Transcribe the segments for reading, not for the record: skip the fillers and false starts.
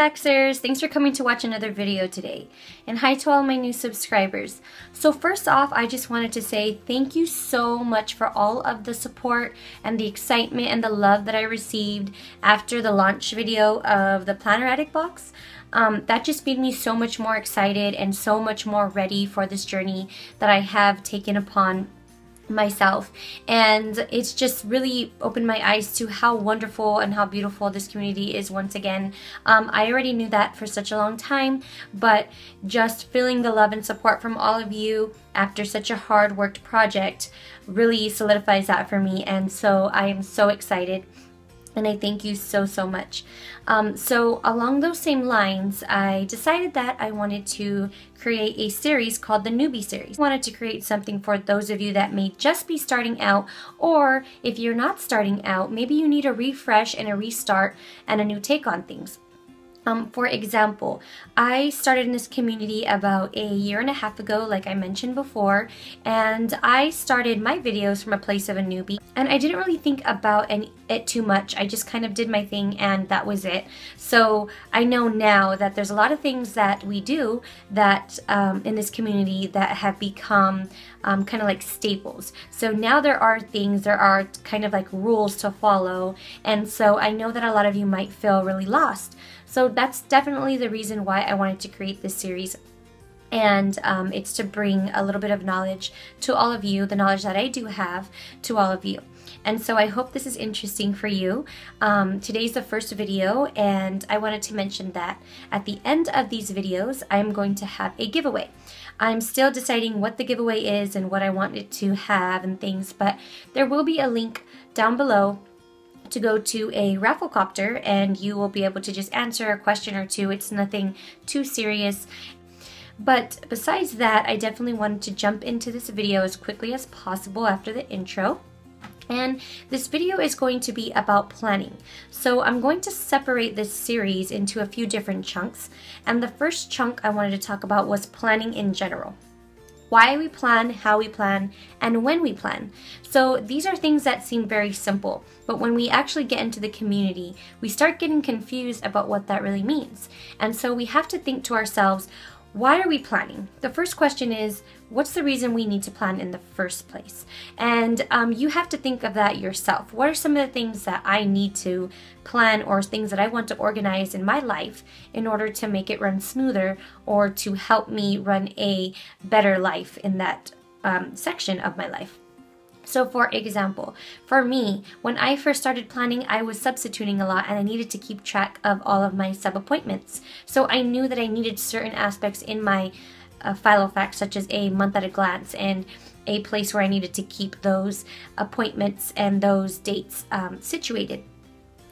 Faxers! Thanks for coming to watch another video today. And hi to all my new subscribers. So first off, I just wanted to say thank you so much for all of the support and the excitement and the love that I received after the launch video of the Planner Addict box. That just made me so much more excited and so much more ready for this journey that I have taken upon myself, and it's just really opened my eyes to how wonderful and how beautiful this community is once again. I already knew that for such a long time, but just feeling the love and support from all of you after such a hard worked project really solidifies that for me, and so I am so excited. And I thank you so much. So along those same lines, I decided that I wanted to create a series called the Newbie series. I wanted to create something for those of you that may just be starting out, or if you're not starting out, maybe you need a refresh and a restart and a new take on things. For example, I started in this community about a year and a half ago, like I mentioned before, and I started my videos from a place of a newbie, and I didn't really think about it too much. I just kind of did my thing and that was it. So I know now that there's a lot of things that we do that in this community that have become kind of like staples. So now there are kind of like rules to follow, and so I know that a lot of you might feel really lost. So that's definitely the reason why I wanted to create this series. And it's to bring a little bit of knowledge to all of you, the knowledge that I do have to all of you. And so I hope this is interesting for you. Today's the first video, and I wanted to mention that at the end of these videos, I'm going to have a giveaway. I'm still deciding what the giveaway is and what I want it to have and things, but there will be a link down below to go to a Rafflecopter, and you will be able to just answer a question or two. It's nothing too serious. But besides that, I definitely wanted to jump into this video as quickly as possible after the intro. And this video is going to be about planning. So I'm going to separate this series into a few different chunks. And the first chunk I wanted to talk about was planning in general. Why we plan, how we plan, and when we plan. So these are things that seem very simple, but when we actually get into the community, we start getting confused about what that really means. And so we have to think to ourselves, why are we planning? The first question is, what's the reason we need to plan in the first place? And you have to think of that yourself. What are some of the things that I need to plan, or things that I want to organize in my life in order to make it run smoother, or to help me run a better life in that section of my life? So for example, for me, when I first started planning, I was substituting a lot and I needed to keep track of all of my sub-appointments. So I knew that I needed certain aspects in my file of facts, such as a month at a glance and a place where I needed to keep those appointments and those dates situated.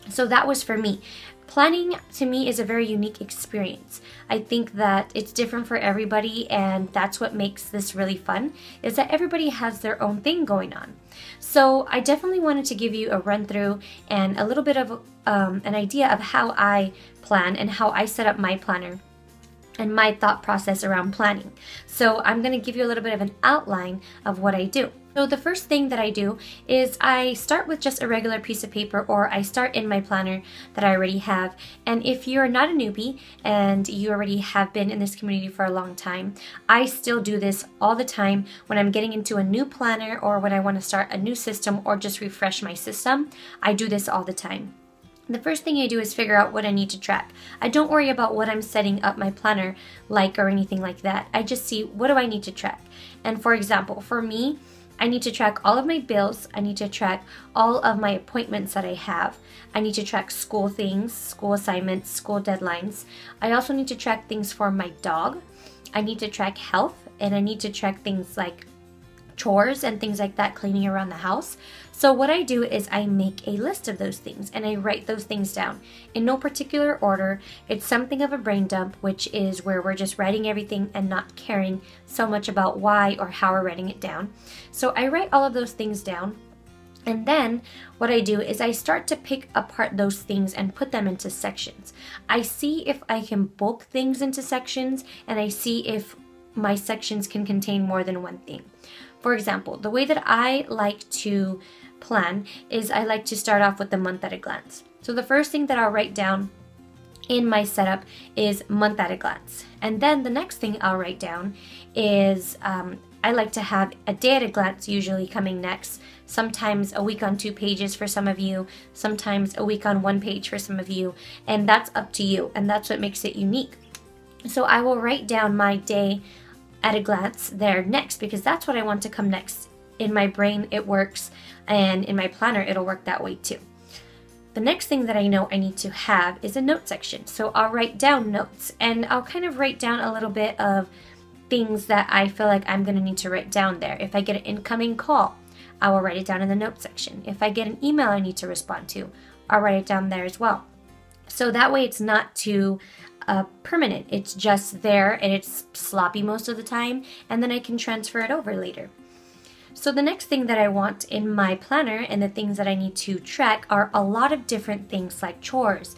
So that was for me. Planning to me is a very unique experience. I think that it's different for everybody, and that's what makes this really fun, is that everybody has their own thing going on. So I definitely wanted to give you a run through and a little bit of an idea of how I plan and how I set up my planner and my thought process around planning. So I'm going to give you a little bit of an outline of what I do. So the first thing that I do is I start with just a regular piece of paper, or I start in my planner that I already have. And if you're not a newbie and you already have been in this community for a long time, I still do this all the time when I'm getting into a new planner, or when I want to start a new system or just refresh my system. I do this all the time. The first thing I do is figure out what I need to track. I don't worry about what I'm setting up my planner like or anything like that. I just see, what do I need to track? And for example, for me, I need to track all of my bills. I need to track all of my appointments that I have. I need to track school things, school assignments, school deadlines. I also need to track things for my dog. I need to track health, and I need to track things like chores and things like that, cleaning around the house. So what I do is I make a list of those things and I write those things down in no particular order. It's something of a brain dump, which is where we're just writing everything and not caring so much about why or how we're writing it down. So I write all of those things down, and then what I do is I start to pick apart those things and put them into sections. I see if I can bulk things into sections, and I see if my sections can contain more than one thing. For example, the way that I like to plan is I like to start off with the month at a glance. So the first thing that I'll write down in my setup is month at a glance. And then the next thing I'll write down is I like to have a day at a glance usually coming next. Sometimes a week on 2 pages for some of you, sometimes a week on 1 page for some of you, and that's up to you, and that's what makes it unique. So I will write down my day at a glance there next, because that's what I want to come next. In my brain it works, and in my planner it'll work that way too. The next thing that I know I need to have is a note section. So I'll write down notes, and I'll kind of write down a little bit of things that I feel like I'm going to need to write down there. If I get an incoming call, I will write it down in the note section. If I get an email I need to respond to, I'll write it down there as well. So that way it's not too permanent. It's just there, and it's sloppy most of the time, and then I can transfer it over later. So the next thing that I want in my planner, and the things that I need to track, are a lot of different things like chores,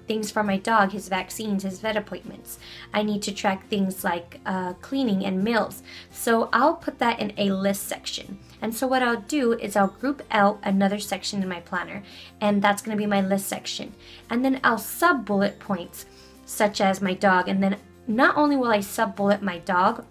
things for my dog, his vaccines, his vet appointments. I need to track things like cleaning and meals. So I'll put that in a list section. And so what I'll do is I'll group out another section in my planner, and that's going to be my list section. And then I'll sub-bullet points, such as my dog. And then not only will I sub-bullet my dog,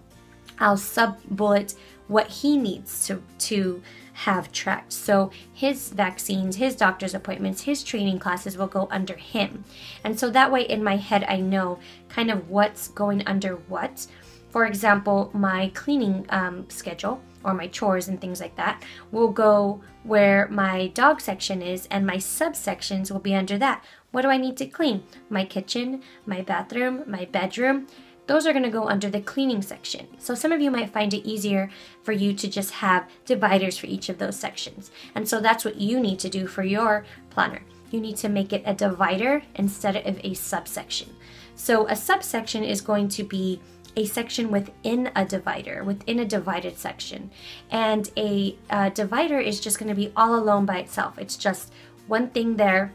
I'll sub-bullet what he needs to have tracked. So his vaccines, his doctor's appointments, his training classes will go under him. And so that way in my head I know kind of what's going under what. For example, my cleaning schedule, or my chores and things like that, will go where my dog section is, and my subsections will be under that. What do I need to clean? My kitchen, my bathroom, my bedroom. Those are going to go under the cleaning section. So some of you might find it easier for you to just have dividers for each of those sections. And so that's what you need to do for your planner. You need to make it a divider instead of a subsection. So a subsection is going to be a section within a divider, within a divided section. And a divider is just going to be all alone by itself. It's just one thing there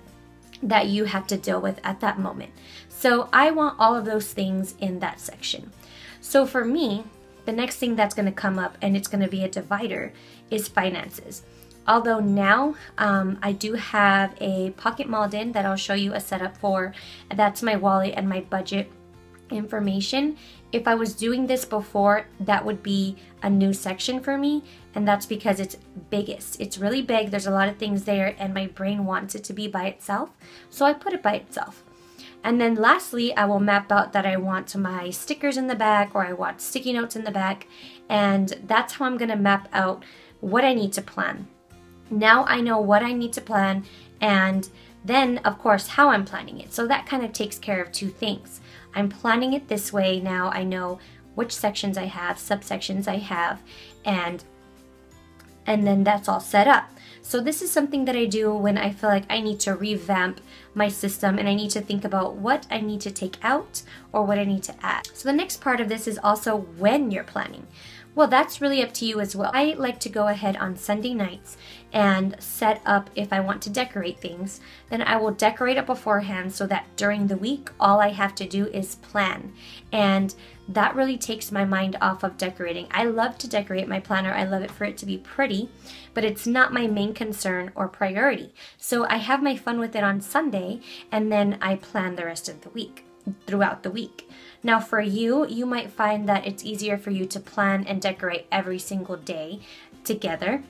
that you have to deal with at that moment. So I want all of those things in that section. So for me, the next thing that's going to come up, and it's going to be a divider, is finances. Although now I do have a pocket mailed in that I'll show you a setup for. That's my wallet and my budget information. If I was doing this before, that would be a new section for me, and that's because it's biggest. It's really big, there's a lot of things there, and my brain wants it to be by itself, so I put it by itself. And then lastly, I will map out that I want my stickers in the back, or I want sticky notes in the back, and that's how I'm going to map out what I need to plan. Now I know what I need to plan, and then of course how I'm planning it. So that kind of takes care of two things. I'm planning it this way. Now I know which sections I have, subsections I have, and then that's all set up. So this is something that I do when I feel like I need to revamp my system, and I need to think about what I need to take out or what I need to add. So the next part of this is also when you're planning. Well, that's really up to you as well. I like to go ahead on Sunday nights and set up, if I want to decorate things, then I will decorate it beforehand so that during the week, all I have to do is plan. And that really takes my mind off of decorating. I love to decorate my planner. I love it for it to be pretty, but it's not my main concern or priority. So I have my fun with it on Sunday, and then I plan the rest of the week, throughout the week. Now for you, you might find that it's easier for you to plan and decorate every single day together,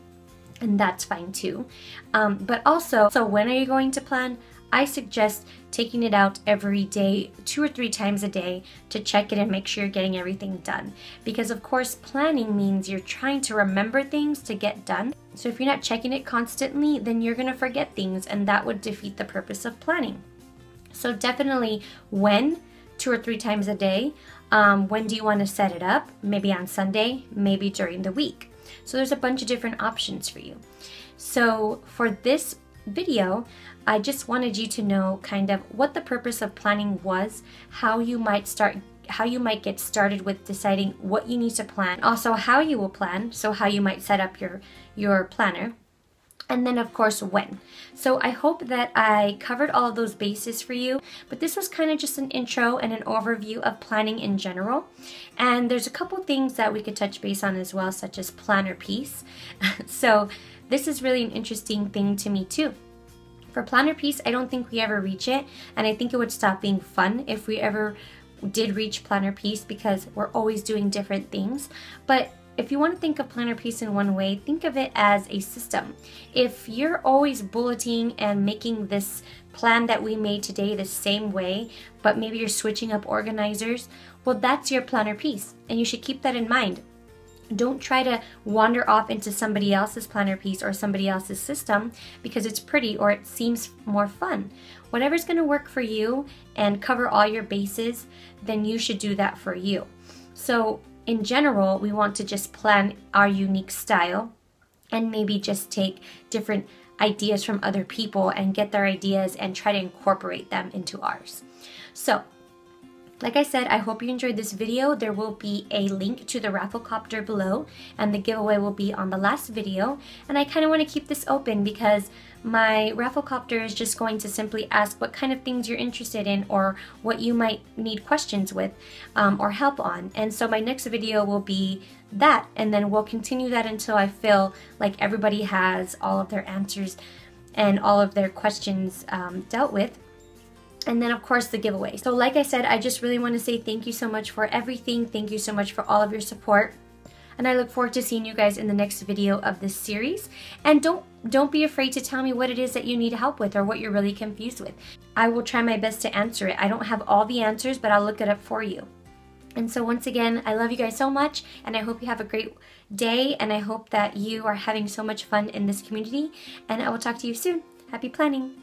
and that's fine too. But also, so when are you going to plan? I suggest taking it out every day, 2 or 3 times a day, to check it and make sure you're getting everything done. Because of course, planning means you're trying to remember things to get done. So if you're not checking it constantly, then you're gonna forget things, and that would defeat the purpose of planning. So definitely when, 2 or 3 times a day. When do you want to set it up? Maybe on Sunday, maybe during the week. So there's a bunch of different options for you. So for this video, I just wanted you to know kind of what the purpose of planning was, how you might get started with deciding what you need to plan, also how you will plan, so how you might set up your planner. And then of course when. So I hope that I covered all of those bases for you, but this was kind of just an intro and an overview of planning in general. And there's a couple things that we could touch base on as well, such as planner piece. So this is really an interesting thing to me too. For planner peace, I don't think we ever reach it, and I think it would stop being fun if we ever did reach planner peace, because we're always doing different things. But if you want to think of planner peace in one way, think of it as a system. If you're always bulleting and making this plan that we made today the same way, but maybe you're switching up organizers, well, that's your planner peace, and you should keep that in mind. Don't try to wander off into somebody else's planner piece or somebody else's system because it's pretty or it seems more fun. Whatever's going to work for you and cover all your bases, then you should do that for you. So in general, we want to just plan our unique style and maybe just take different ideas from other people and get their ideas and try to incorporate them into ours. So like I said, I hope you enjoyed this video. There will be a link to the Rafflecopter below, and the giveaway will be on the last video. And I kind of want to keep this open because my Rafflecopter is just going to simply ask what kind of things you're interested in or what you might need questions with or help on. And so my next video will be that, and then we'll continue that until I feel like everybody has all of their answers and all of their questions dealt with. And then of course the giveaway. So like I said, I just really want to say thank you so much for everything. Thank you so much for all of your support. And I look forward to seeing you guys in the next video of this series. And don't be afraid to tell me what it is that you need help with or what you're really confused with. I will try my best to answer it. I don't have all the answers, but I'll look it up for you. And so once again, I love you guys so much, and I hope you have a great day, and I hope that you are having so much fun in this community. And I will talk to you soon. Happy planning!